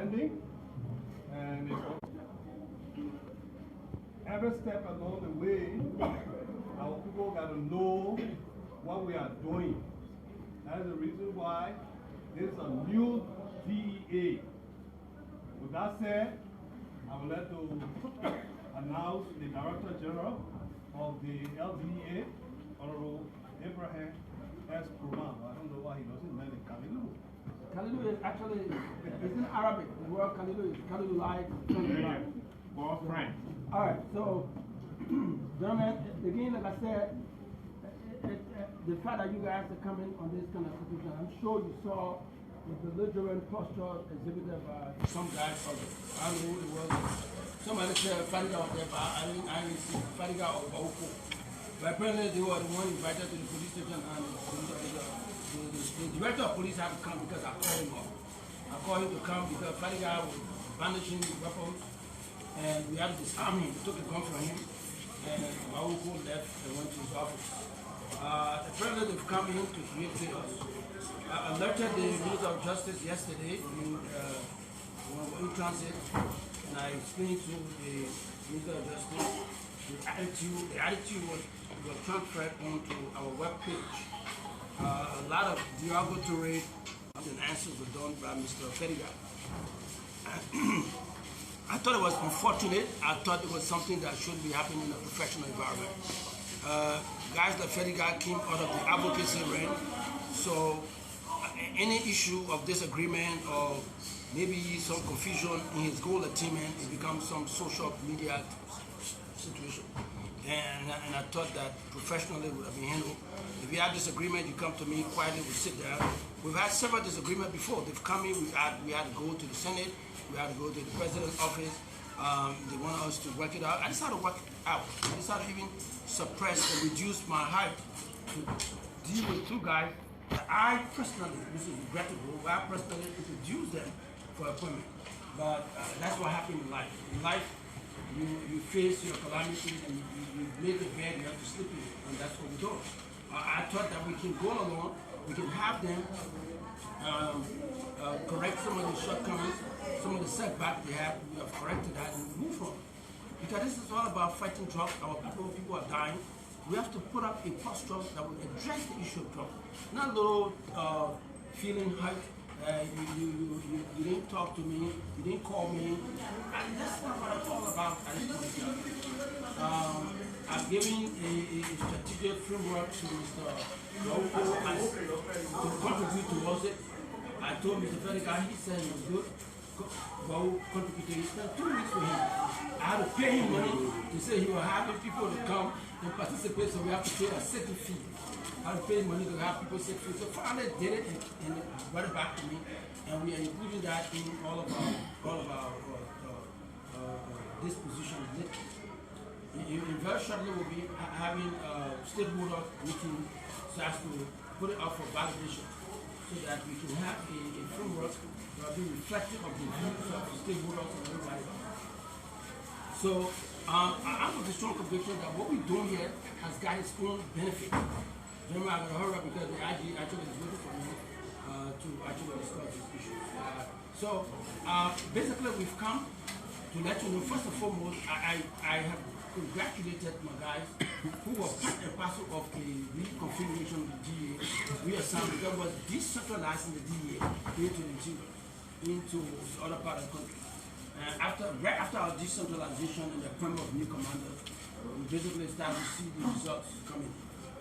understanding, and every step along the way, our people got to know what we are doing. That's the reason why there's a new DEA. With that said, I would like to announce the Director General of the LDA, Honorable Abraham S. Kurman. I don't know why he doesn't mention Kalilu. Kalilu is actually, it's in Arabic. The word Kalilu is Kalilu life, God's friend. All right, so, gentlemen, again, like I said, the fact that you guys are coming on this kind of situation, I'm sure you saw the belligerent posture exhibited by some guys from, I don't know who it was. Somebody said Fadiga out there, but I didn't see Fadiga or Bauko. But apparently they were the one invited to the police station, and the director of police had to come because I called him up. I called him to come because Fadiga was brandishing his weapons, and we had to disarm him. We took the gun from him, and Bauko left and went to his office. Apparently they've come in to create chaos. I alerted the Minister of Justice yesterday when we were in transit, and I explained to the Minister of Justice the attitude was transferred onto our webpage. A lot of derogatory answers were done by Mr. Fediga. I thought it was unfortunate. I thought it was something that shouldn't be happening in a professional environment. Guys like Fediga came out of the advocacy realm, so any issue of disagreement or maybe some confusion in his goal attainment, it becomes some social media situation. And I thought that professionally would have been handled. If you have disagreement, you come to me quietly, we sit there. We've had several disagreements before. They've come in, we had to go to the Senate, we had to go to the President's office. They want us to work it out. I decided to work it out. I decided to even suppress and reduce my hype to deal with two guys that I personally, this is regrettable, I personally introduced them for appointment. But that's what happened in life. In life, you face your calamity and you make a bed, you have to sleep in it, and that's what we do. I thought that we can go along, we can have them correct some of the shortcomings, some of the setbacks they have, we have corrected that and move on. Because this is all about fighting drugs, our people are dying. We have to put up a posture that will address the issue of drugs. Not a little feeling hurt. You didn't talk to me, you didn't call me. And that's not what it's all about at this point. I've given a strategic framework to Mr. Rauko to contribute towards it. I told Mr. Fediga, he said it was good. Well, contributed. He spent 2 weeks for him. I had to pay him money to say he was having people to come and participate, so we have to pay a certain fee. I had to pay money to have people set free. So finally did it and brought it back to me, and we are including that in all of our disposition. In very shortly we'll be having a stakeholder meeting so as to put it up for validation, so that we can have a framework that will be reflective of the views of the stakeholders and everybody. So I have a strong conviction that what we're doing here has got its own benefit. Remember, I'm going to hurry up because the IG actually is waiting for me to actually discuss this issue. So basically we've come to let you know, first and foremost, I have congratulated my guys who were part and parcel of the reconfiguration of the DEA, reassigned, because it was decentralizing the DEA into the other part of the country. Right after our decentralization and the appointment of new commanders, we basically started to see the results coming.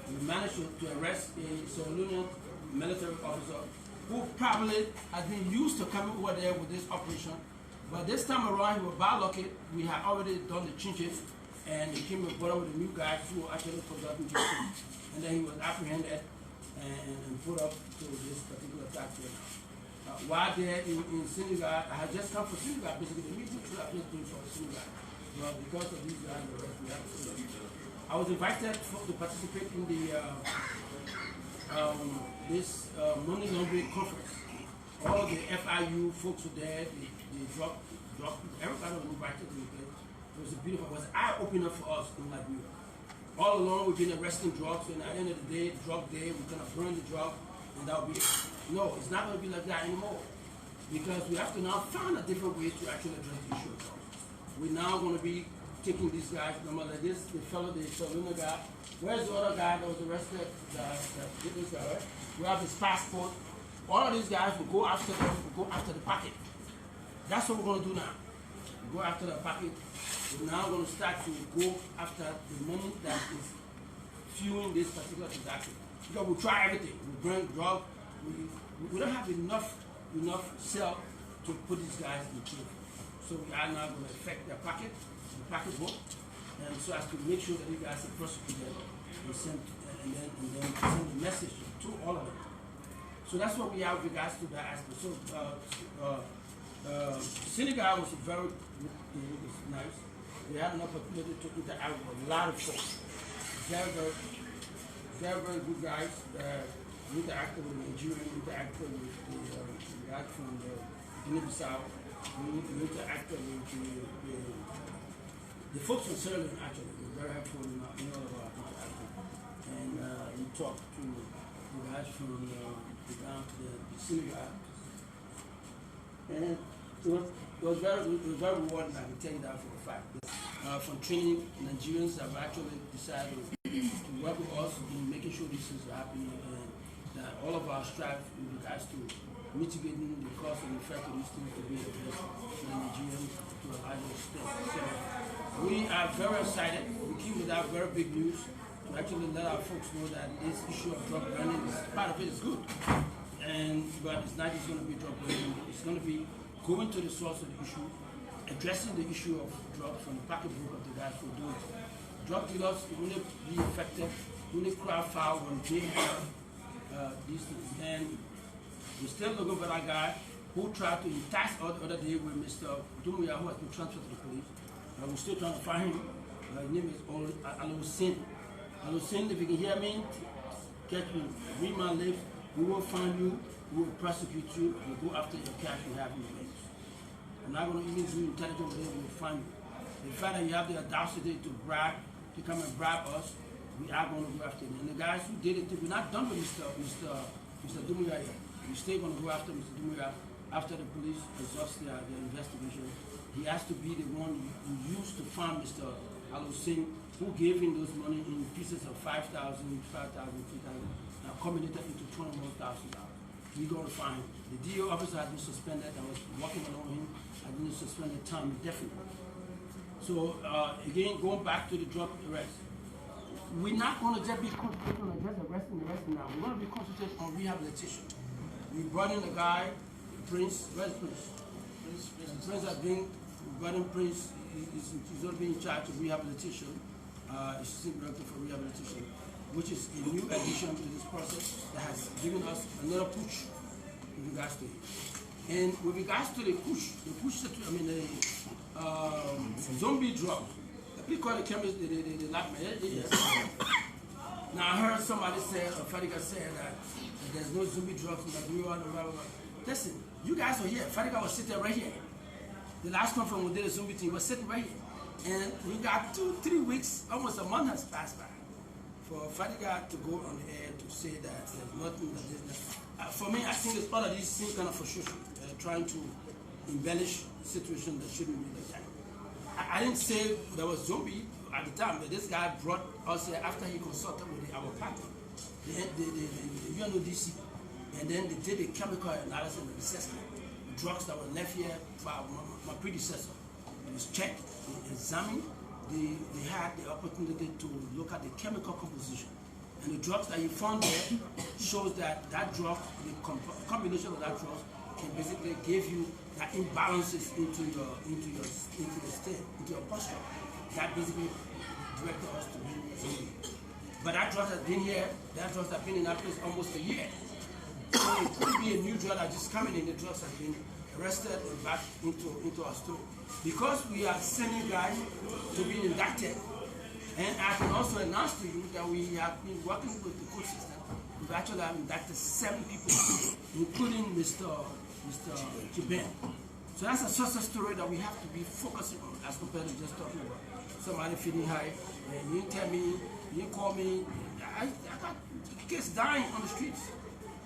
We managed to arrest a Sierra Leonean military officer who probably has been used to coming over there with this operation. But this time around, he was bad lucky. We had already done the changes, and he came and brought up with the new guys who were actually conducting justice. And then he was apprehended and put up to this particular tax here. While there in Senegal, I had just come from Senegal, basically the meeting should have just been for Senegal. But because of these guys, we have to. I was invited to participate in the this money laundering conference. All the FIU folks were there, the drug everybody was invited to the place. It was a beautiful, it was an eye-opener for us in Liberia. All along we've been arresting drugs, and at the end of the day, drug day, we're gonna burn the drug, and that'll be it. No, it's not gonna be like that anymore. because we have to now find a different way to actually address the issue. We're now going to be taking these guys, remember like this, the fellow, the Saluna guy. Where's the other guy that was arrested? This guy, right? We have his passport. All of these guys will go after them, will go after the packet. That's what we're going to do now. Go after the packet. We're now going to start to go after the money that is fueling this particular transaction. Because we'll try everything. We bring drugs. We don't have enough cell to put these guys in jail. So we are now going to affect their pocket, the pocketbook, and so as to make sure that you guys are prosecuted and send send a message to all of them. So that's what we have with regards to that aspect. So Senegal was very good, it was nice. We had an opportunity to interact with a lot of folks. Very good guys. We interacted with the Nigerian, we interacted with the guy from the Guinea-Bissau. We interacted with the folks from Sierra Leone, actually. They were very helpful in all of our interaction. And we talked to the guys from the Senegal. And it was very rewarding, I can tell you that for a fact. From training, Nigerians have actually decided to work with us in making sure these things are happening, and that all of our strive with regards to mitigating the cost and effect of these things to be addressed in Nigerians to a larger extent. So we are very excited. We came with that very big news to actually let our folks know that this issue of drug branding is part of it is good. But it's not just going to be drug branding. It's going to be going to the source of the issue, addressing the issue of drugs from the pocketbook of the guys who do it. Drug dealers will only be effective, only crowd foul when they have these things. And we're still looking for that guy who tried to entice us the other day with Mr. Dumbuya, who has been transferred to the police. We're still trying to find him. His name is Alusin. Alusin, if you can hear me, catch me, read my lips. We will find you, we will prosecute you, we'll go after your cash you have in your hands. I'm not going to even do intelligent with it, we will find you. The fact that you have the audacity to brag, to come and bribe us, we are going to go after them. And the guys who did it, we're not done with Mr. Dumbuya yet. We're still going to go after Mr. Dumbuya after the police exhaust their investigation. He has to be the one who used to find Mr. Alusin, who gave him those money in pieces of 5,000, 5,000, 3,000. Accommodated into $21,000. We're going to find him. The DO officer has been suspended. I was working along him. I didn't suspend the time indefinitely. So again, going back to the drug arrest, we're not going to just be concentrating on just arresting now. We're going to be concentrating on rehabilitation. We brought in a guy, Prince. Where's Prince? Prince has been, we brought in Prince. He's going to be in charge of rehabilitation. Assistant director for rehabilitation, which is a new addition to this process that has given us another push with regards to it. And with regards to the push zombie drug, we call the chemist the lab man. Yes. Now I heard somebody say, Fadiga said that there's no zombie drugs in Liberia. Listen, you guys were here. Fadiga was sitting right here. The last conference we did a zombie thing was sitting right here. And we got 2-3 weeks, almost a month has passed by, for Fadiga to go on the air to say that there's nothing that there's for me, I think it's all of these same kind of frustration, trying to embellish a situation that shouldn't be like that. I didn't say there was zombie at the time, but this guy brought us here after he consulted with our partner, the UNODC, and then they did a chemical analysis and assessment. Drugs that were left here by my predecessor. It was checked, they examined, they had the opportunity to look at the chemical composition. And the drugs that you found there shows that that drug, the combination of that drug can basically give you that imbalances into your state, into your posture. That basically directed us to be zombie. But that drug has been here, that drug has been in that place almost a year. So it could be a new drug that just coming in, the drugs have been arrested and back into our store. Because we are sending guys to be indicted, and I can also announce to you that we have been working with the court system. We've actually indicted 7 people, including Mr. Kiben. So that's a success story that we have to be focusing on as compared to just talking about somebody feeling high. And you tell me, you call me, I got kids dying on the streets.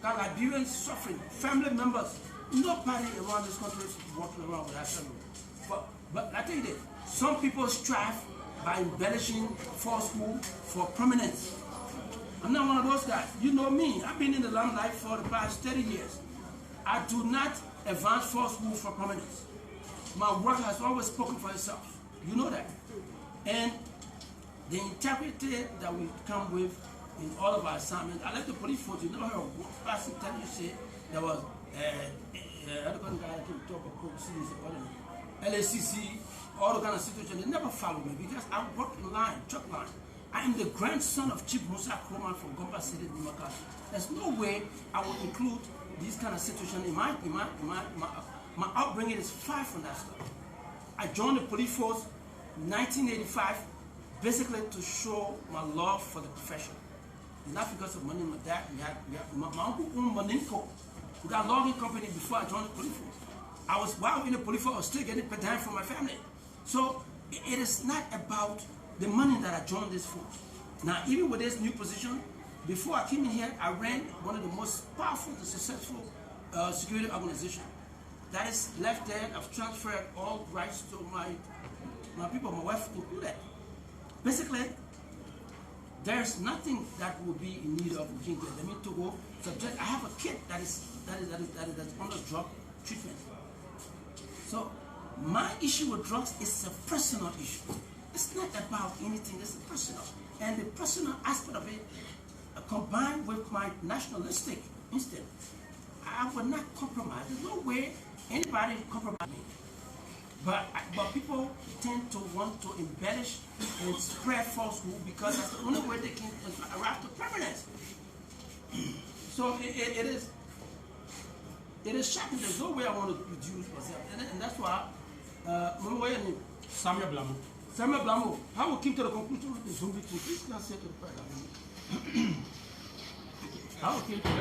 Got Liberians suffering, family members Nobody around this country is walking around with that syndrome. But I tell you this, some people strive by embellishing falsehood for prominence. I'm not one of those guys. You know me. I've been in the limelight for the past 30 years. I do not advance falsehood for prominence. My work has always spoken for itself. You know that. And the integrity that we come with in all of our assignments, I like the police force. You never heard of one person tell you say there was LACC, all the kind of situations. They never followed me because I work in line, truck line. I am the grandson of Chief Musa Kroman from Gomba City, Nimakasi. There's no way I will include these kind of situations in my upbringing is far from that stuff. I joined the police force in 1985 basically to show my love for the profession. It's not because of money. My dad, my uncle owned Maninko. We got a logging company before I joined the police force. While in the police force, I was still getting paid time from my family. So it is not about the money that I joined this force. Now, even with this new position, before I came in here, I ran one of the most powerful and successful security organizations. That is left there. I've transferred all rights to my people, my wife included. Basically, there's nothing that will be in need of King to go subject. I have a kid that's under drug treatment. So my issue with drugs is a personal issue. It's not about anything. It's personal, and the personal aspect of it, combined with my nationalistic instinct, I would not compromise. There's no way anybody will compromise me. But people tend to want to embellish and spread falsehood because that's the only way they can arrive to permanence. So it is shocking. There's no way I want to reduce myself, and that's why. Remember what your name? Samuel Blamo. Samuel Blamo. How will keep to the conclusion of the Zombie thing? Please not say to the prayer. How will keep to the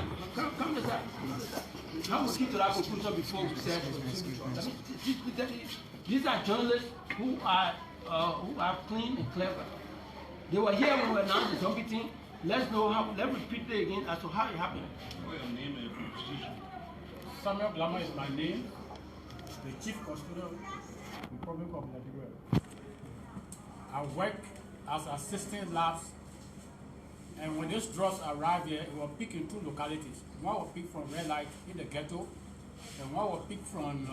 come to that? How will keep to that conclusion before we say these are journalists who are clean and clever. They were here when we announced the zombie thing. Let's know how. Let's repeat it again as to how it happened. What's your name and position? Samuel Blamo is my name. The Chief Custodian Republic of Liberia. I work as assistant labs, and when these drugs arrive here, it will pick in two localities. One will pick from Red Light in the ghetto, and one will pick from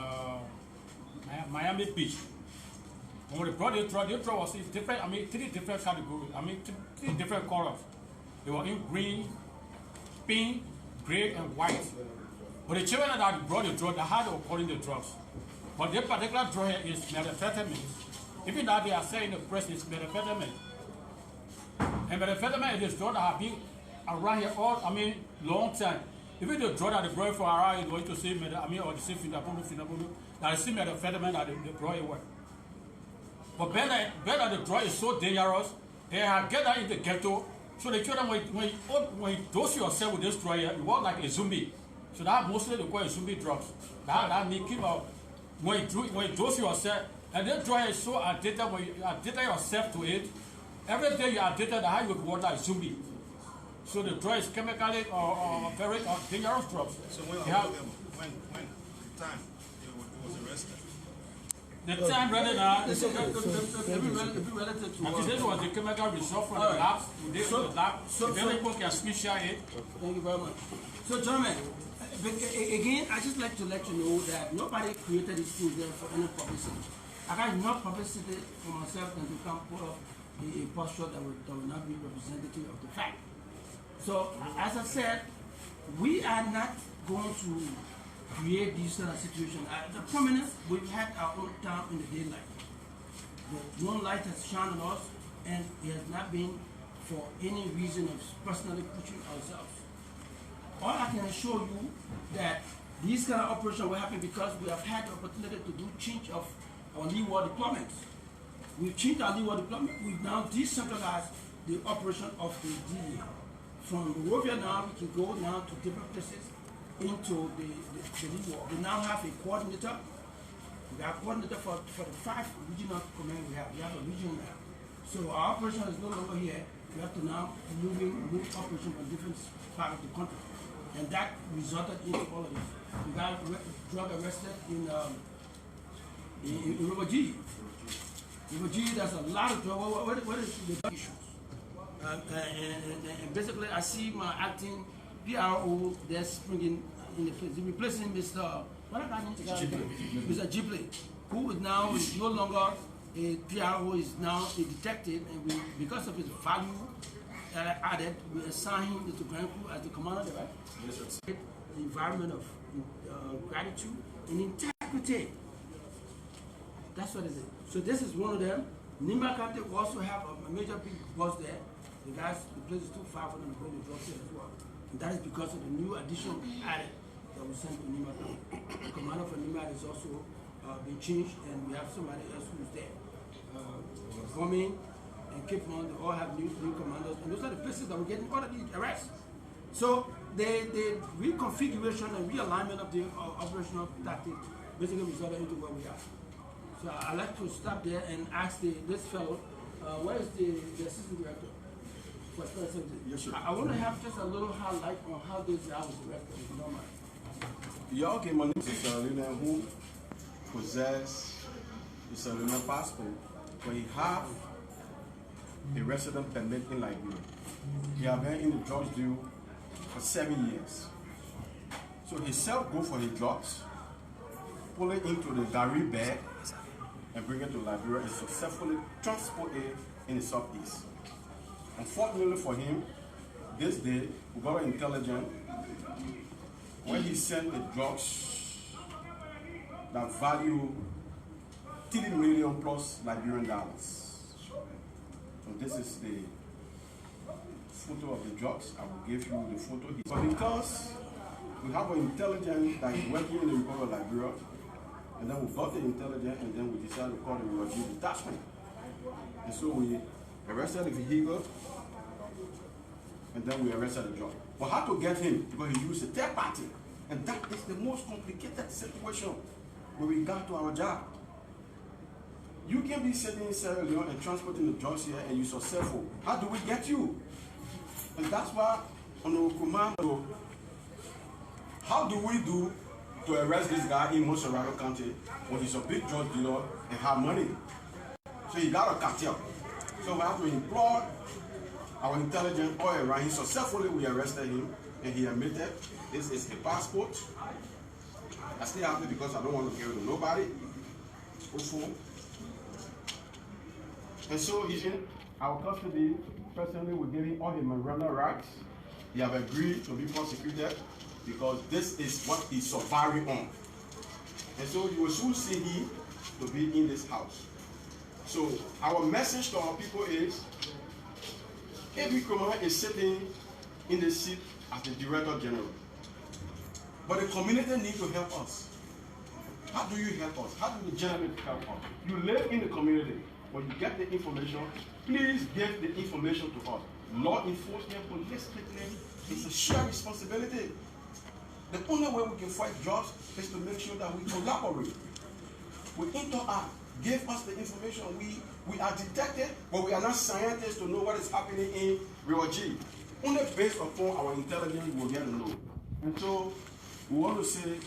Miami Beach. When they brought the drug was in different, three different categories, three different colors. They were in green, pink, gray, and white. But the children that brought the drug, they had to calling the drugs. But this particular drug here is methamphetamine. Even that they are saying in the press is methamphetamine. And methamphetamine is a drug that have been around here long time. Even the drug that they brought for around, is going to say or the same finabulu, that is still methamphetamine that they brought here. But better the drug is so dangerous, they have get that in the ghetto. So the children, when you dose yourself with this drug here, you walk like a zombie. So that mostly they call it zombie drugs. That make him out. When you dose yourself, and this drug is so addicted, when you addicted yourself to it, every day you are addicted, how you would walk like a zombie. So the drug is chemically or very dangerous drugs. So when the time it was arrested? The time rather than every relative to this was the chemical result from the labs. So people can speak share it. Thank you very much. So gentlemen, again, I just like to let you know that nobody created these things there for any publicity. I got enough publicity for myself and to come put up a posture that will not be representative of the fact. So, as I said, we are not going to create these kind of situations. The prominence, we've had our own time in the daylight. The moonlight has shined on us, and it has not been for any reason of personally pushing ourselves. All I can assure you that these kind of operations will happen because we have had the opportunity to do change of our leeward deployments. We've changed our leeward deployment. We've now decentralized the operation of the DEA. From Monrovia now, we can go now to different places into the leeward. We now have a coordinator. We have a coordinator for the 5 regional command we have. We have a region now. So our operation is no longer here. We have to now move operation from different parts of the country. And that resulted in all of this. We got drug arrested in River G. River G, there's a lot of drug. What is the drug issues? And basically, I see my acting PRO that's springing in the place. He's replacing Mr. What I got Mr. Gipley, who is now is no longer a PRO, is now a detective, and we, because of his value added, we assign him to Grand Crew as the commander, right? Yes, sir. The environment of gratitude and integrity. That's what it is. So this is one of them. Nimba County also have a major big boss there. The guys, the place is too far for them to go to drug sale as well. And that is because of the new addition added that we sent to Nimba County. The commander for Nimba has also been changed, and we have somebody else who's there. Coming and Cape Mount, they all have new commanders, and those are the places that we're getting all of these arrests. So the reconfiguration and realignment of the operational tactic basically resulted into where we are. So I'd like to stop there and ask this fellow, where is the assistant director? Yes, sir. I want to have just a little highlight on how this guy was arrested, if you don't mind. Yeah, okay, my name is Salina, who possess the Salina passport, but he have a resident permit in Liberia. He have been in the drugs deal for 7 years. So he self go for his drugs, pull it into the Gary bag, and bring it to Liberia and successfully transport it in the southeast. Unfortunately for him, this day we got intelligence when he sent the drugs that value 30 million plus Liberian dollars. So this is the photo of the drugs. I will give you the photo. But because we have an intelligence that is working in the Republic of Liberia, and then we got the intelligence, and then we decided to call the refugee detachment. And so we arrested the vehicle, and then we arrested the drug. We had to get him because he used a third party. And that is the most complicated situation when we got to our job. You can be sitting in Sierra Leone and transporting the drugs here and you're successful. How do we get you? And that's why on our commando, how do we do to arrest this guy in Monserrato County when he's a big drug dealer and have money? So he got a cartel. So we have to employ our intelligence all around. He successfully, we arrested him and he admitted this is a passport. I stay happy because I don't want to give it to nobody. Also, and so he's in our custody. Personally, we gave him all his Miranda rights. He have agreed to be prosecuted because this is what he's surviving on. And so you will soon see him to be in this house. So our message to our people is, every commander is sitting in the seat as the Director General. But the community needs to help us. How do you help us? How do the general help us? You live in the community. When you get the information, please give the information to us. Law enforcement, police, it's a shared responsibility. The only way we can fight drugs is to make sure that we collaborate. We interact. Give us the information. We are detected, but we are not scientists to know what is happening in Rio G. Only based upon our intelligence we will get to know. And so we want to say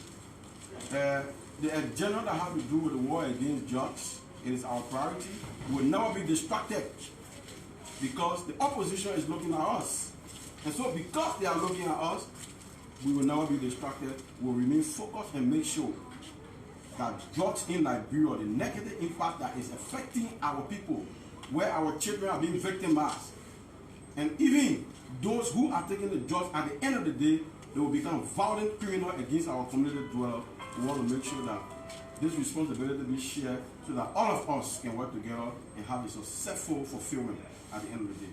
the agenda that has to do with the war against drugs, it is our priority. We will never be distracted because the opposition is looking at us. And so because they are looking at us, we will never be distracted. We will remain focused and make sure that drugs in Liberia, the negative impact that is affecting our people, where our children are being victimized, and even those who are taking the drugs, at the end of the day, they will become violent criminals against our community dwellers. We want to make sure that this responsibility be shared so that all of us can work together and have a successful fulfillment at the end of the day.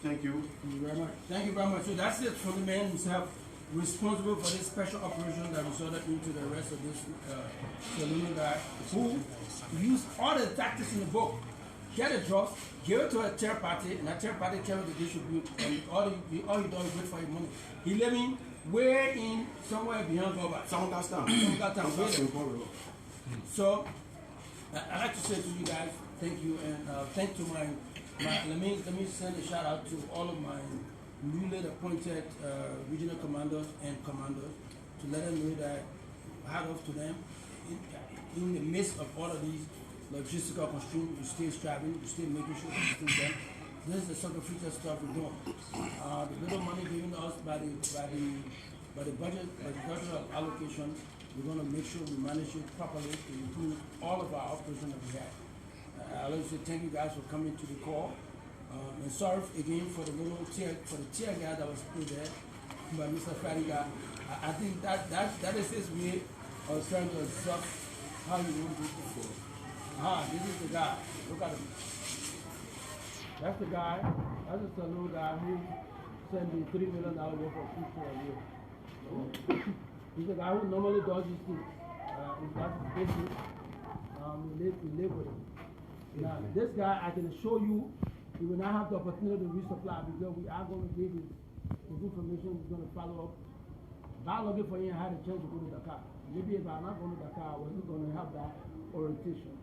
Thank you. Thank you very much. Thank you very much. So that's it from the man himself, responsible for this special operation that resulted into the arrest of this Salina guy, who used all the tactics in the book. Get a drugs, give it to a third party, and that third party carry the distribute, and all he does is wait for his money. He living way in somewhere beyond Goba. So I'd like to say to you guys, thank you, and thank to my let me send a shout out to all of my newly appointed regional commanders and commanders to let them know that hat off to them. In the midst of all of these logistical constraints, you still striving, you still making sure that things done. This is the sacrificial stuff we're doing. The little money given us by the budget allocation, we're going to make sure we manage it properly to include all of our operations that we have. I'd like to say thank you guys for coming to the call. And sorry again for the tear gas that was put there by Mr. Fadiga. I think that is his way of trying to obstruct how you want to do it. This is the guy. Look at him. That's the guy. That's the little guy who sent me $3 million worth of food for a year. He's the guy who normally does this thing. That's his business. We live with him. Now, this guy, I can show you, he will not have the opportunity to resupply because we are going to give his information. We're going to follow up. If I'm looking for him, I had a chance to go to Dakar. Maybe if I'm not going to Dakar, I wasn't going to have that orientation.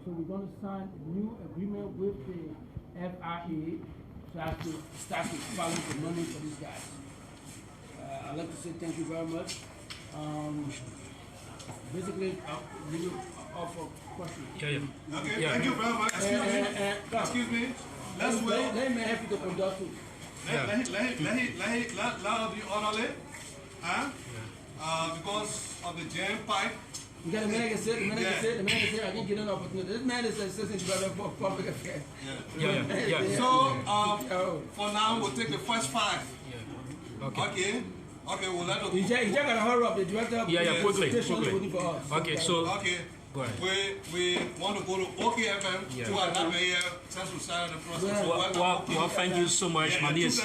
So we're going to sign a new agreement with the FIA so as to start to follow the money for these guys. I'd like to say thank you very much. Basically, we will offer questions. Okay, thank you very much. Excuse me. Let's wait. Let me help you to conduct it. Let us be orderly. Because of the jam pipe. You got a man can say, the man can say, I didn't get an opportunity. This man is assistant director for public affairs. So, for now, we'll take the first 5. Okay, we'll let them. You just got to hurry up. The director quickly. waiting for us. Okay, so. Okay. Go ahead. We want to go to OKFM to another here since we started the process. Well, thank you so much. My name is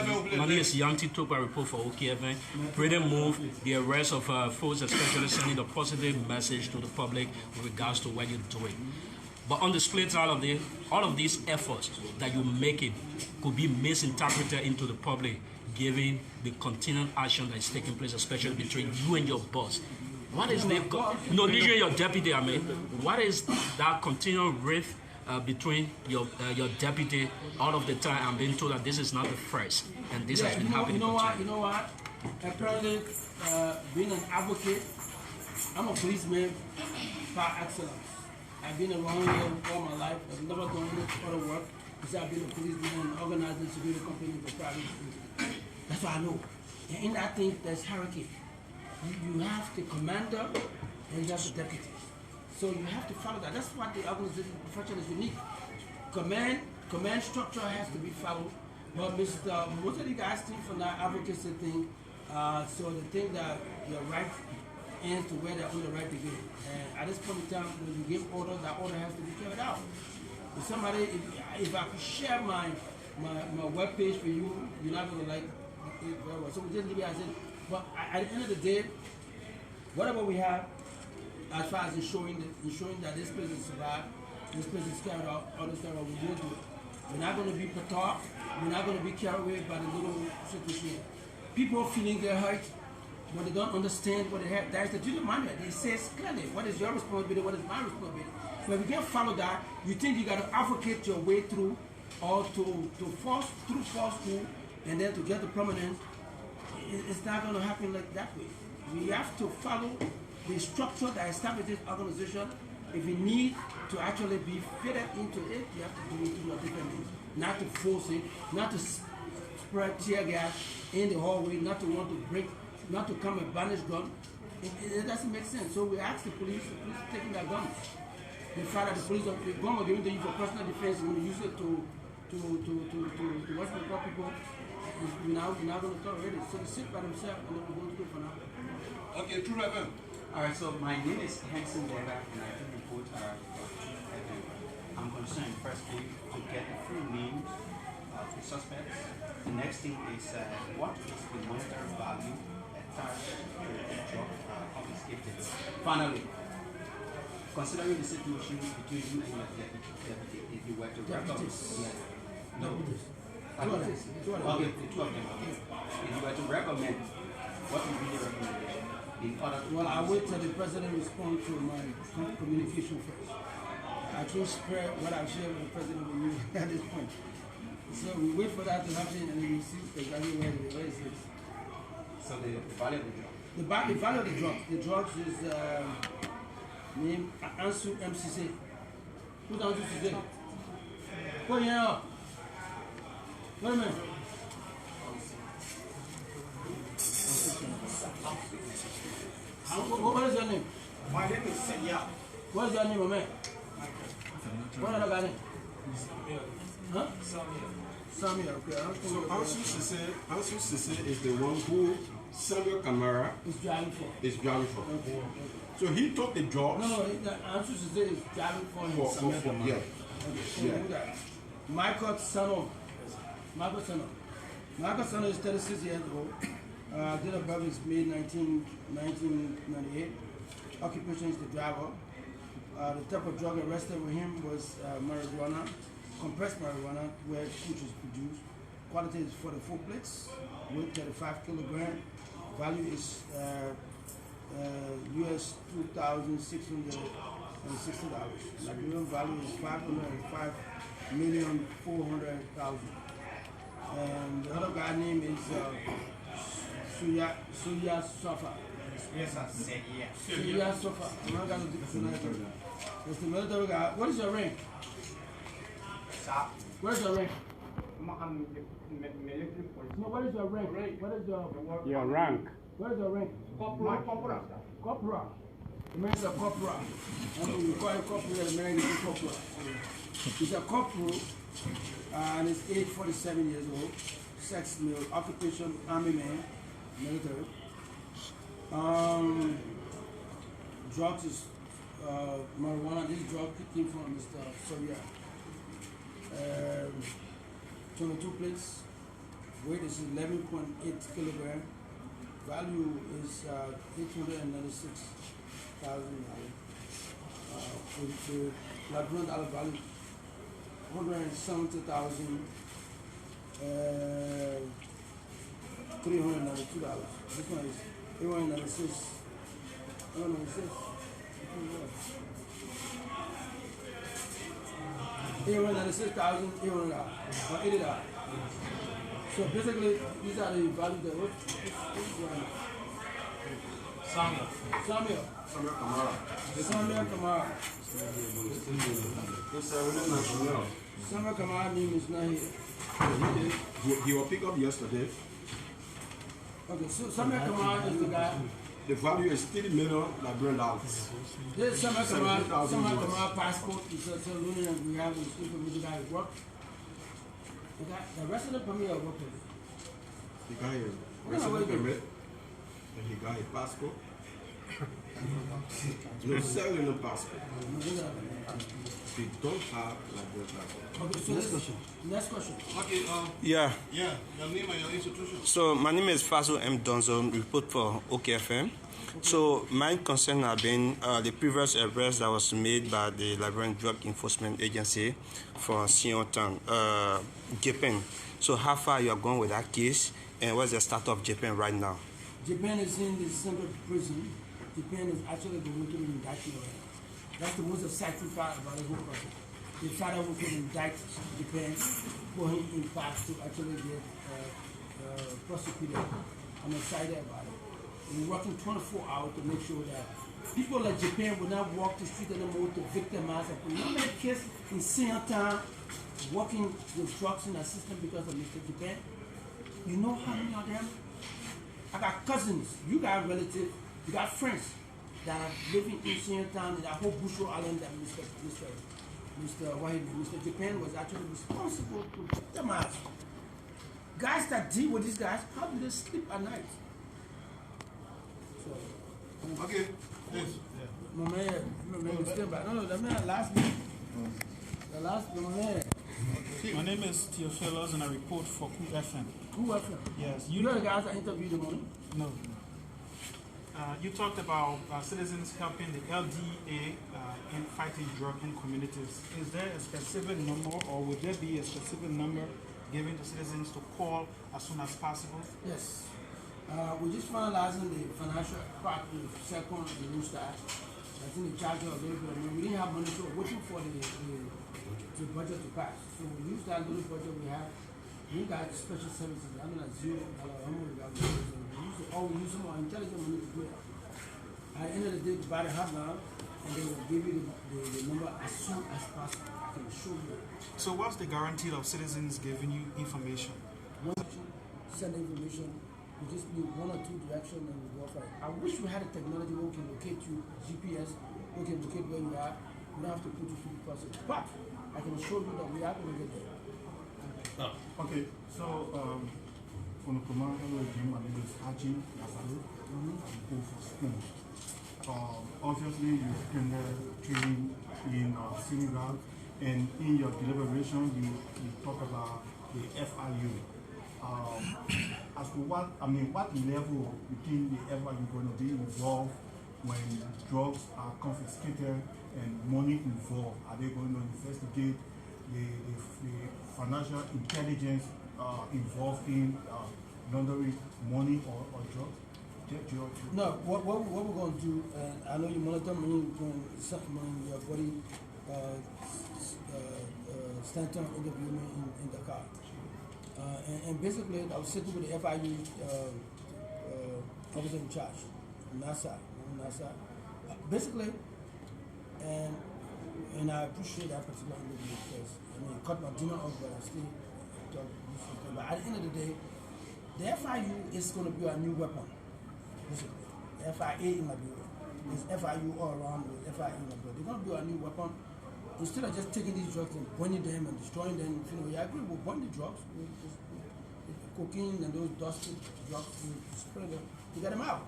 Yanti Topa, report for OKFM. Freedom Move, the arrest of folks, especially sending a positive message to the public with regards to what you're doing. But on the split side of all of these efforts that you're making could be misinterpreted into the public, given the continued action that is taking place, especially between you and your boss. What is the you and your deputy? I mean, what is that continual rift between your deputy all of the time? I'm being told that this is not the first, and this has been happening. You know what? Apparently, being an advocate, I'm a policeman by excellence. I've been around here all my life. I've never done any other work because I've been a policeman and organizing security company for private schools. That's what I know. And in that thing, there's hierarchy. You have the commander and you have the deputy. So you have to follow that. That's what the organization function is unique. Command structure has to be followed. But most of the guys think from that advocacy thing, so they think that your right ends to where they're on the right to begin. And at this point in time, when you give order, that order has to be carried out. If somebody, if I could share my web page for you, you're not going to like it very well. So we just leave it as it. But at the end of the day, whatever we have, as far as ensuring that this place is survived, this place is carried out, all this carried out, we will do it. We're not going to be perturbed. We're not going to be carried away by the little situation. People feeling their hurt, but they don't understand what they have. That is the duty manual. It says clearly what is your responsibility, what is my responsibility. But if you can't follow that, you think you got to advocate your way through, or to force through force school, and then to get the prominence. It's not going to happen like that way. We have to follow the structure that establishes organization. If we need to actually be fitted into it, you have to do it through a different means. Not to force it, not to spread tear gas in the hallway, not to want to break, not to come and banish gun. It doesn't make sense. So we ask the police taking their guns. The fact that the police are gun are given to you for personal defense, when you use it to watch people. We're not going to tolerate it. So they sit by themselves and then we're going to do it for now. Okay, true FM. Alright, so my name is Hanson Dega and I can report I'm concerned firstly to get the full names of the suspects. The next thing is what is the monetary value attached to the drug confiscated. Finally, considering the situation between you and your deputy, if you were to recommend Okay, the two of them. Okay. If you were to recommend, what would be the recommendation in order to? Well, I wait till the president responds to my communication first. I can't spread what I've shared with the president with you at this point. So we wait for that to happen and then we see exactly where it is. So the value of the job. The value of the drugs is named Ansu MCC. Who's Ansu MCC? Go here. Wait a minute. What is your name? My name is Senya. What is your name, man? What other guy name? Huh? Samuel, okay. Ansu Sise is the one who Samuel Kamara It's driving for. is driving for. Okay. So he took the drugs. No, Ansu Sise is driving for him. Yeah. Okay. Michael Sano. Michael Sano is 36 years old. Date of birth is May 1998. Occupation is the driver. The type of drug arrested with him was marijuana, compressed marijuana, which is produced. Quantity is 44 plates, weight 35 kilogram. Value is US $2,660. Liberian value is 505,400,000. And the other guy name is Suya Sofa. Yes, I said yes. Suya Sofa. I'm not gonna do It's the military guy. What is your rank? Stop. What is your rank? I'm military police. No, what is your rank? What is Your rank. what is your rank? Corporal. Corporal. The man is a corporal. And we call it corporal, the man is a corporal. He's a corporal and is age 47 years old. Sex male, occupation, army man, military. Drugs is marijuana. This drug came from Mr. Soria. 22 plates. Weight is 11.8 kilogram. Value is $896,000. The Liberian dollar value $170,392. This one is 896. 896,800 or $80. So basically, these are the value that Samuel Kamara. Samuel Kamara. Samuel Kamara name is not here. He was picked up yesterday. Okay, so Samuel Kamara is the guy. The value is $30 million Liberian dollars. This is Samuel Kamara passport. It's a Lunian we have in the with the guy who work. The rest of the permit are working. He got his resident permit and he got his passport. No selling the passport. He don't have Liberian passport. Okay, so next question. Okay, Yeah. yeah, your name and your institution. So my name is Faso M. Donzo, report for OKFM. So my concern have been the previous arrest that was made by the Liberian Drug Enforcement Agency for Siontown, Japan. So how far you are going with that case, and what's the status of Japan right now? Japan is in the central prison. Japan is actually going through the indictment. That's the most exciting part about the whole process. They try to indict Japan for him, in fact, to actually get prosecuted. I'm excited about it. We're working 24 hours to make sure that people like Japan will not walk the street anymore to victimize them. You know how many kids in senior time working with drugs in the system because of Mr. Japan? You know how many of them? I got cousins, you got relatives, you got friends that are living in senior town in that whole Busho Island that Mr. Japan was actually responsible to victimize. Guys that deal with these guys, how do they sleep at night? So, Okay, yes. my man, still back. No, the man last week. The last man. My name is Theophilus and I report for QFM. QFM? Yes. You know the guys that interviewed the morning? No. You talked about citizens helping the LDA in fighting drug in communities. Is there a specific number, or would there be a specific number given to citizens to call as soon as possible? Yes. We're just finalizing the financial part with second the new staff. I think the charge of a little bit. I mean, we didn't have money, so we're waiting for the budget to pass. So we use that little budget we have We got special services. I don't know, zero, we used to always use some of our intelligence money to do it. At the end of the day, buy the hotline, and they will give you the number as soon as possible. I can assure you. So what's the guarantee of citizens giving you information? Send information. We just need one or two directions and we'll go for it. I wish we had a technology where we can locate you, GPS, we can locate where you are. We don't have to put you through the process. But I can assure you that we are going to get there. Okay, so from the command, hello again, my name is Haji Nazaru. I go for school. Obviously, you attended training in Senegal, and in your deliberation, you talk about the FIU. As to what level within the FIU going to be involved when drugs are confiscated and money involved? Are they going to investigate the financial intelligence involved in laundering money or drugs? No, what we're going to do, I know you monitor money when your body Stanton interviewed me in Dakar. And basically, I was sitting with the FIU officer in charge, NASA. Basically, and I appreciate that particular interview because I cut my dinner off, but I still talk. But at the end of the day, the FIU is going to be a new weapon. Basically, the FIA in Liberia. There's FIU all around. There's FIA in Liberia. They're going to be a new weapon. Instead of just taking these drugs and burning them and destroying them, you agree, we'll burn the drugs, cocaine and those dusty drugs, we spray them to get them out.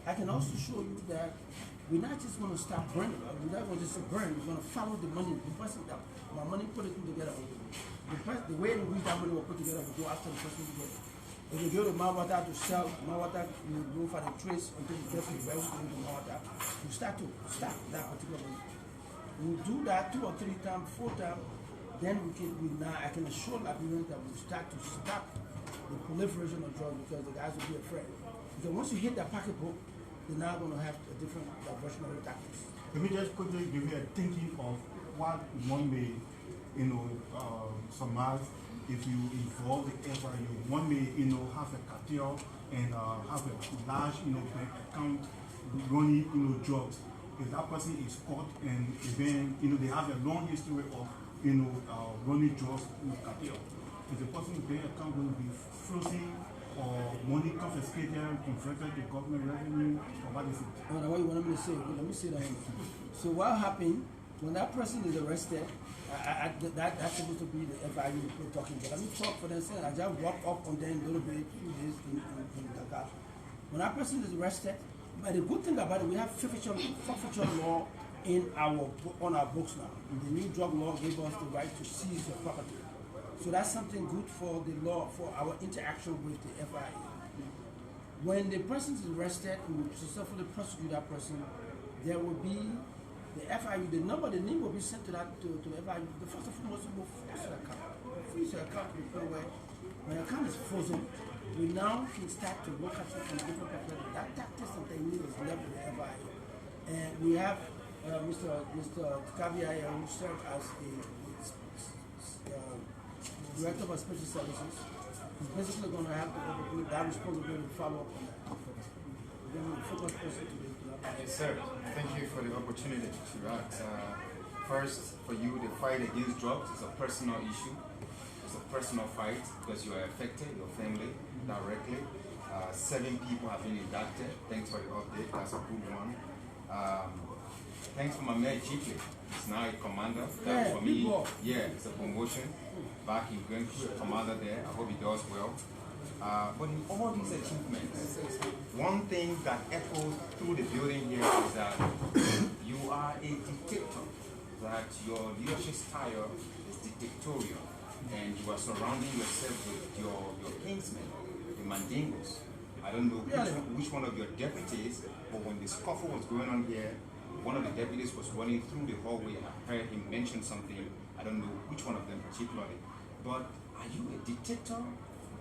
I can also show you that we're not just going to stop burning. We're not going to just burn. We're going to follow the money. The person that my money put it together. The way in which that money will put together, we go after the person together. If you go to Mawata to sell, Mawata, you go for the trace until you get to the very to Mawata, you start to stop that particular money. We do that 2 or 3 times, 4 times, then I can assure Liberians that we start to stop the proliferation of drugs because the guys will be afraid. Because once you hit that pocketbook, they're now going to have a different diversionary tactics. Let me just quickly give you a thinking of what one may, surmise if you involve the FIU. One may, have a cartel and have a large, bank account running, drugs. If that person is caught and then, they have a long history of, running drugs with cartel. Is the person's bank account going to be frozen or money confiscated, converted to government revenue, or what is it? No, what you want me to say? Let me say that. So what happened when that person is arrested? That's supposed to be the FIU we're talking about. Let me talk for them. I just walk up on them a little bit, few days in Dakar. When that person is arrested, but the good thing about it, we have forfeiture law on our books now. The new drug law gave us the right to seize the property. So that's something good for the law, for our interaction with the FIA. When the person is arrested and we successfully prosecute that person, there will be the FIU, the name will be sent to the FIU. The first of all, will freeze the account. Freeze the account to the point where when the account is frozen, we now can start to look at it from different perspectives. That tactics and technique is left with the FIU. And we have Mr. Kavia who served as the Director of Special Services. He's basically going to have that responsibility to follow up on that. Then we'll focus person to Yes, sir. Thank you for the opportunity, Shirak. First, for you, the fight against drugs is a personal issue. It's a personal fight because you are affected, your family, directly. 7 people have been indicted. Thanks for the update. That's a good one. Thanks for my man, Chiefly. He's now a commander. That for me, it's a promotion. Back in Grand commander there. I hope he does well. But in all these achievements, one thing that echoes through the building here is that you are a dictator, that your leadership style is dictatorial, and you are surrounding yourself with your kinsmen, the Mandingos. I don't know which one of your deputies, but when the scuffle was going on here, one of the deputies was running through the hallway and I heard him mention something. I don't know which one of them particularly. But are you a dictator?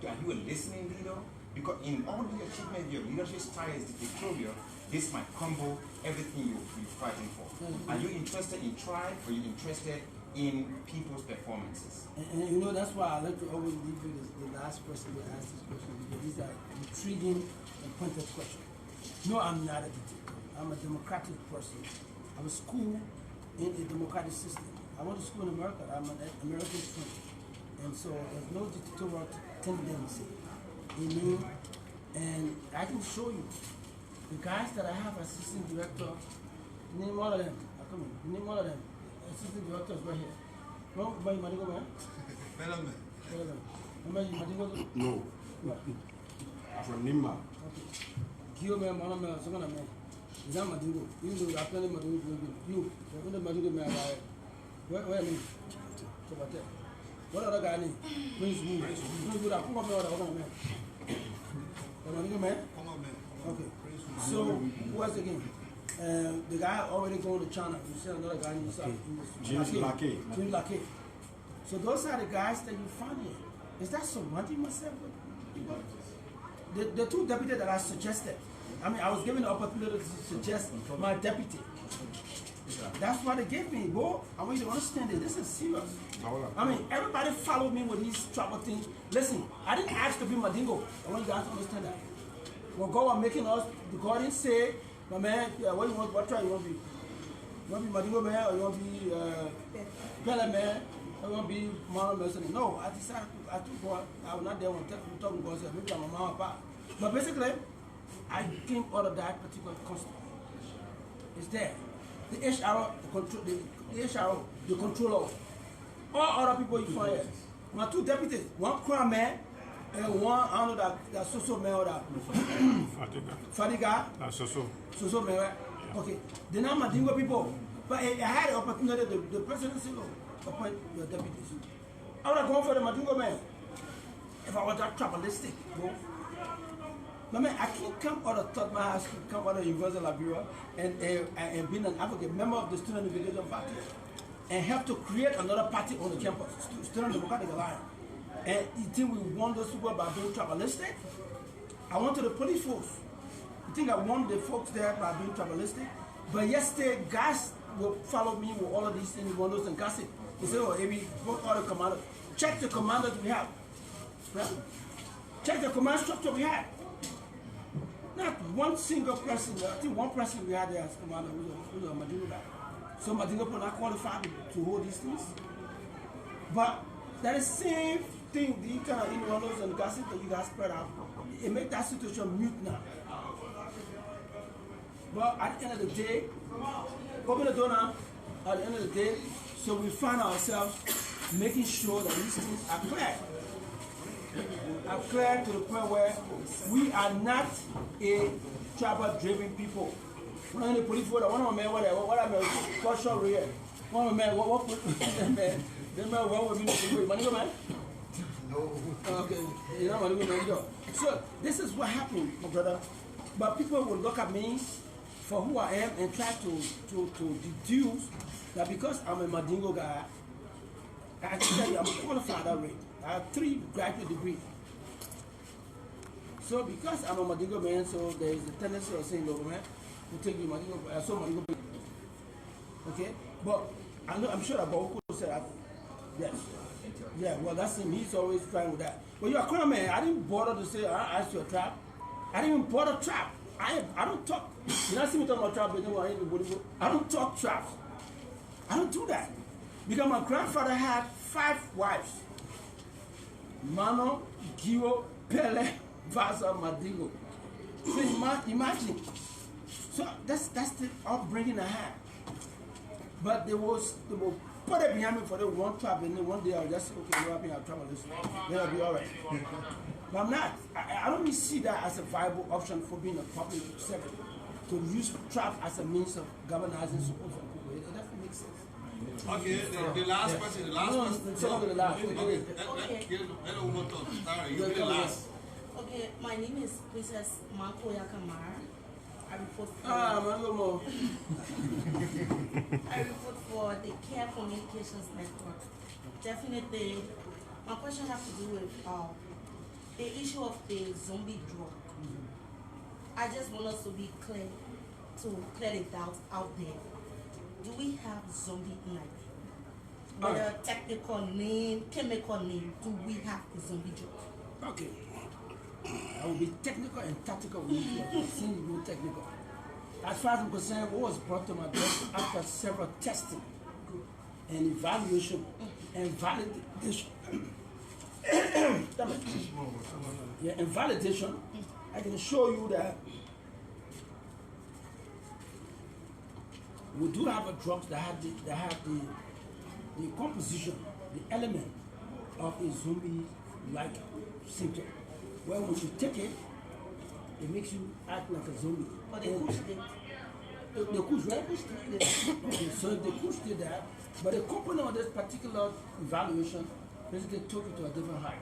Are you a listening leader? Because in all the achievements, your leadership style is dictatorial. This might crumble everything you're fighting for. Are you interested in tribe, or are you interested in people's performances? And you know, that's why I like to always leave you the last person to ask this question, because these are intriguing and pointed questions. No, I'm not a dictator. I'm a democratic person. I was schooled in a democratic system. I went to school in America. I'm an American student. And so there's no dictatorial tendency in me. And I can show you the guys that I have assistant director, name all of them. Come on, name all of them. Assistant directors right here. No, but you Madigo man? Better man. Remember you Madigo? No. What? I'm from Nima. Okay. Kyo man, Mana man, Sogana man. Is that Madigo? Even though I play Madigo, you, the Madigo man, where are you? So what that? What other guy name? Prince Wu. Prince Wu, that come up there, what man? The Madigo man? Come on, man. Okay. So, who else again? The guy already going to China. You see another guy in the James Lake. James Lake. So those are the guys that you find here. Is that surrounding myself with people? The two deputies that I suggested, I mean, I was given the opportunity to suggest my deputy. That's what they gave me, bro. I want you to understand it. This is serious. I mean, everybody followed me with these trouble things. Listen, I didn't ask to be Madingo. I want you guys to understand that. When God was making us, God didn't say, my man, what you want, what tribe you want to be? You want to be Madingo man, or you want to be Pele man, or you want to be Mama Mercy? No, I decided I took God. I was not there when talking to God, said, maybe I'm a mama and papa. But basically, I came out of that particular constant. It's there. The HRO, the HRO, the controller. All other people you find here. My two deputies, one crime man, and one, I don't know, that social man or that. Fadiga. Social man, right? Okay. Then I'm Madingo people. But I had the opportunity, the president said, oh, appoint your deputies. I would have gone for the Madingo man if I was that tribalistic, bro. No, man, I can't come out of Tottenham High School, come out of University of Liberia and being an African member of the Student Unification Party and help to create another party on the campus, Student Democratic Alliance. And you think we won those people by being tribalistic? I went to the police force. You think I won the folks there by being tribalistic? But yesterday, guys will follow me with all of these things, windows and gossip. They say, oh, Amy, what are the commanders? Check the commanders we have. Right? Check the command structure we have. Not one single person, I think one person we had there as commander was a Madingo guy. So Madingo people not qualified to hold these things. But that is same thing, the kind of innuendos and gossip that you guys spread out, it makes that situation mute now. But at the end of the day, open the door now, at the end of the day, so we find ourselves making sure that these things are clear. Are clear to the point where we are not a tribal-driven people. One of the police force, one of my men, what I'm a cultural real. One of my men, what man? The man, what would be money, man? No. Okay, you know what I mean? So this is what happened, my brother. But people will look at me for who I am and try to deduce that because I'm a Madingo guy, I can tell you I'm qualified already. I have 3 graduate degrees. So because I'm a Madingo man, so there is a tendency of saying, look, man, we take you Madingo, so Madingo. Okay? But I'm sure that Boko said that. Yes. Yeah, well, that's him. He's always trying with that. But you're a crime man. I didn't bother to say, I asked you a trap. I didn't even bother trap. I don't talk. You don't see me talking about trap, but I don't talk traps. I don't do that. Because my grandfather had 5 wives. Mano, Gio, Pele, Vasa, Madingo. So imagine. So that's the upbringing I had. But they will put it behind me for the one trap, and then one day I'll just say, okay, you're having a trouble, then I'll be all right. But I'm not. I don't really see that as a viable option for being a public servant. To use trap as a means of galvanizing support from people. It doesn't make sense. Okay, the last person, the last person. The last. Okay, let a woman talk. Sorry, you'll be the last. Okay, my name is Princess Makoya Kamara. I report for I report for the Care Communications Network. Definitely, my question has to do with the issue of the zombie drug. I just want us to be clear. to clear the doubt out there. Do we have zombie in Liberia? Whether technical name, chemical name, do we have a zombie drug? Okay. I will be technical and tactical with you. I've seen you technical. As far as I'm concerned, what was brought to my desk after several testing and evaluation and validation. Yeah, and validation, I can show you that we do have a drugs that have the composition, the element of a zombie-like symptom. Where when you take it, it makes you act like a zombie. But they pushed it. The kush, right? Okay, so the kush did that, but the company on this particular evaluation basically took it to a different height.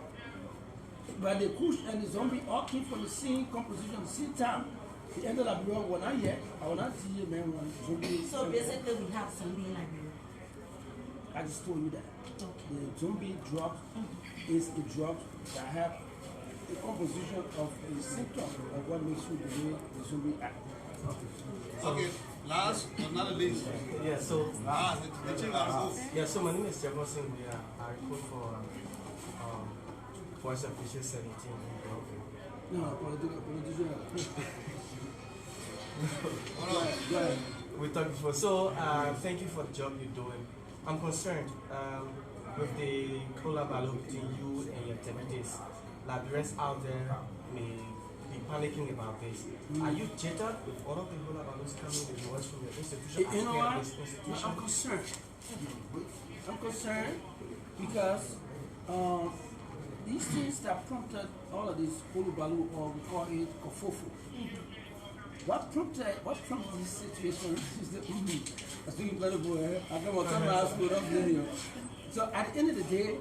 But the kush and the zombie all came from the same composition, the same time. The end of Liberia, when I hear, I will not see a man one zombie. So basically we have zombie in Liberia. I just told you that. Okay. The zombie drug is a drug that have the composition of a symptom of what makes you the way the zombie act. Okay, last but not least. Yeah, so the chief has yeah, so my name is Jefferson. I report for Voice of Vision 17. No, politician. We talked before. So thank you for the job you're doing. I'm concerned with the collaboration between you and your deputies. Liberians out there may be panicking about this. Are you jittered with all of the collaborators coming with voice from your institution? You know what? I'm concerned. I'm concerned because these things that prompted all of this Kulubalu, or we call it Kofofu. What prompted this situation is the I think bloody boy. I come to my school of video. So at the end of the day,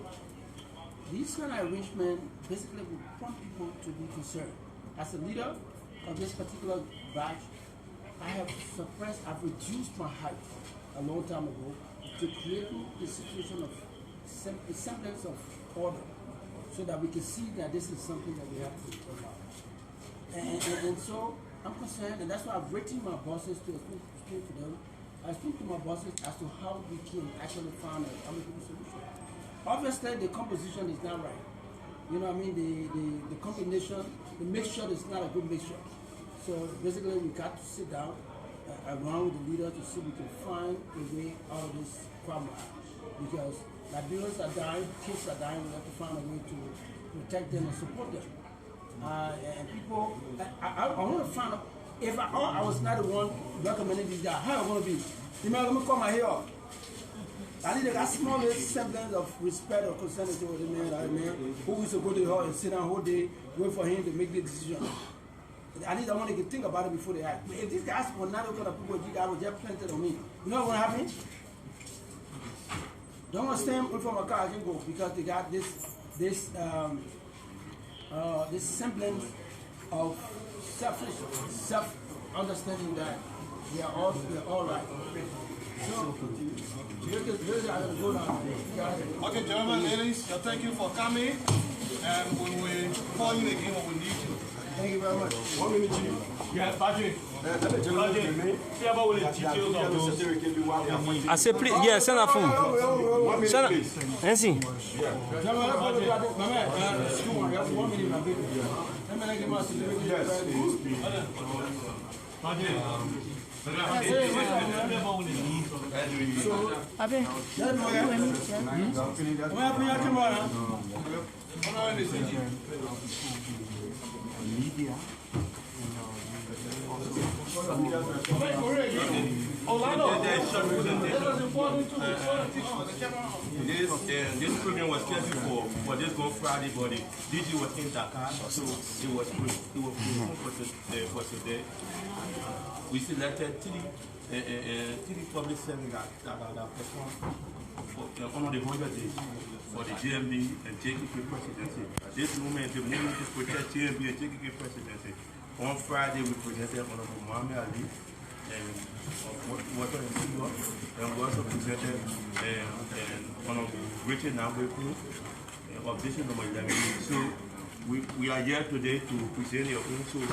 these kind of arrangement basically will prompt people to be concerned. As a leader of this particular batch, I have suppressed, I've reduced my height a long time ago to create a situation of a semblance of order, so that we can see that this is something that we have to talk about. And so I'm concerned, and that's why I've written my bosses to explain to them. I speak to my bosses as to how we can actually find an amicable solution. Obviously, the composition is not right. You know what I mean? The combination, the mixture is not a good mixture. So basically, we got to sit down around with the leader to see if we can find a way out of this problem. Because Liberians are dying, kids are dying, we have to find a way to protect them and support them. And people, I want to find out, if I was not the one recommending this guy, how I want to be? You know, let me come here. I need a small semblance of respect or concern to the man, who is to go to the hall and sit down whole day, wait for him to make the decision. I want to think about it before they act. If these guys were not going to people, you guys would just planted on me. You know what happened? Don't want to stand in front of my car, I can go, because they got this semblance of self-understanding that we are all right. So, okay, gentlemen, ladies, thank you for coming, and we will call you again when we need you. Thank you very much. 1 minute, Chief. Yeah, Patrick. I say, please, yeah, send a phone. Send a, Nancy. Media. This program was scheduled for this going Friday, but the DG was in Dakar, so it was for today. We selected three public servants that performed on the 100 days for the GMB and JKK presidency. At this moment, the movement is protect GMB and JKK presidency. On Friday, we presented Honorable Muhammad Ali and Water and Sewer, and we also presented Honorable Richard Nabweku, of District number 11. So we are here today to present your own soul,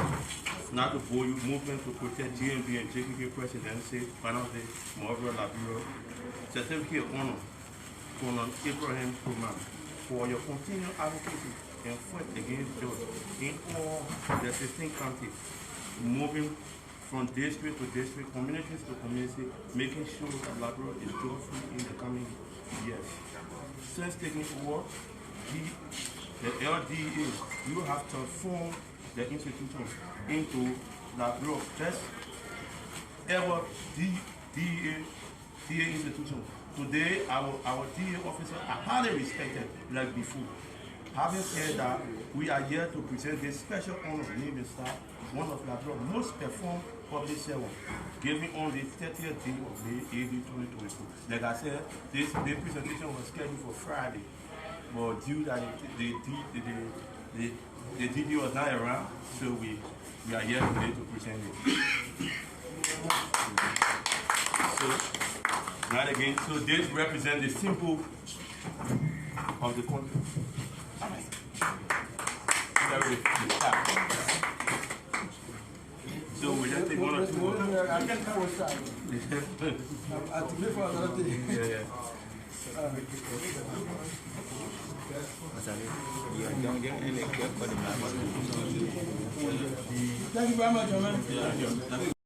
not to bore you, movement to protect GMB and JPP presidency, finally, Marvel Liberia, certificate of honor, Colonel Abraham Proman, for your continued advocacy and fight against drugs in all the 16 counties, moving from district to district, communities to community, making sure that Liberia is drug-free in the coming years. Since taking over, the LDA, you have transformed the institution into Liberia best ever DA institution. Today, our DA officers are highly respected like before. Having said that, we are here to present this special honor named Star, one of Liberia's most performed public servants, given on the 30th day of May 2022. Like I said, this presentation was scheduled for Friday, but due that the DD was not around, so we are here today to present it. So, not again. So this represents the symbol of the country. So we just take one or two. I can come outside. I have to pay for another thing. Yeah. Thank you very much, man.